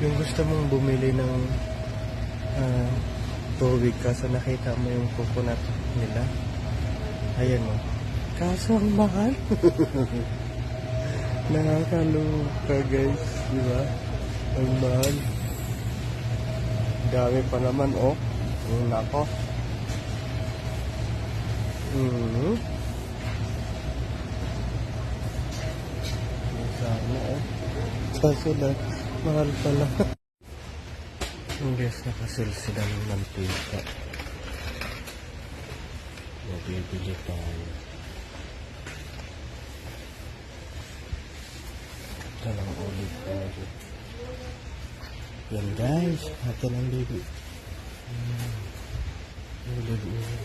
Yung gusto mong bumili ng ah, tubig kaso nakita mo yung coconut nila. Ayan o. Kaso ang mahal. Nakakaloka guys. Diba? Ang mahal. Dami pa naman oh. Nako. Sana oh. Kaso lang, mahal pala. Guys, nakasil sila ng mantika. Mabibili tayo. Ito lang olive oil. Yan guys, natin ang baby. Olive oil.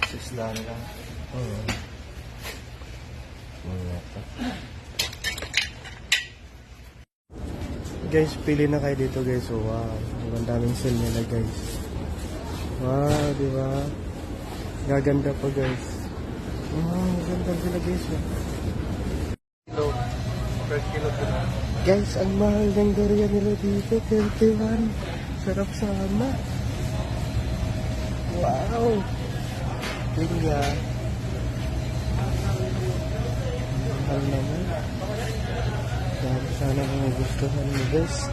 Sislan lang. Oo. Guys, pili na kayo dito guys. Oh, wow, ang daming sale nila guys. Wow, di ba? Gaganda pa guys. Wow, ganda sila guys. Kilo. Per kilo sila. Guys, ang mahal ng durian nila dito, 31. Sarap sana. Wow. Linya. Mahal naman. Sana kung gustuhan mo guys.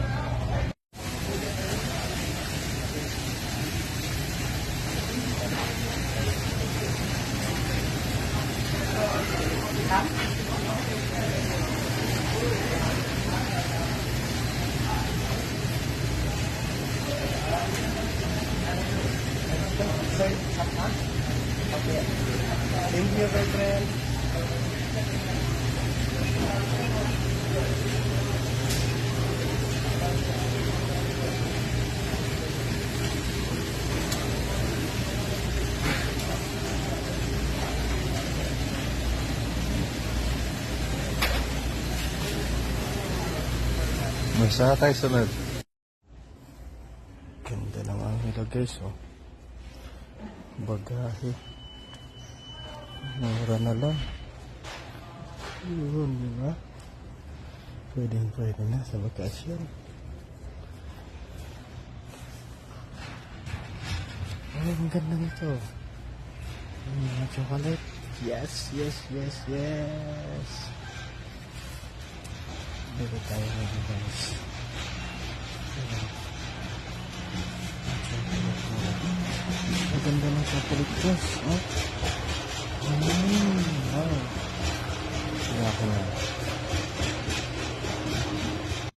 Thank you, my friend. Masa tayo sunod. Ganda naman nila guys, oh. Bagahe. Mura na lang. Yun, di ba? Pwede na sa bakasyon. Ay, ang ganda nito. Mga chocolate. Yes. Dito tayo ngayon guys. Ang ganda ng chocolate guys. Oh. Wow. Kaya ako na.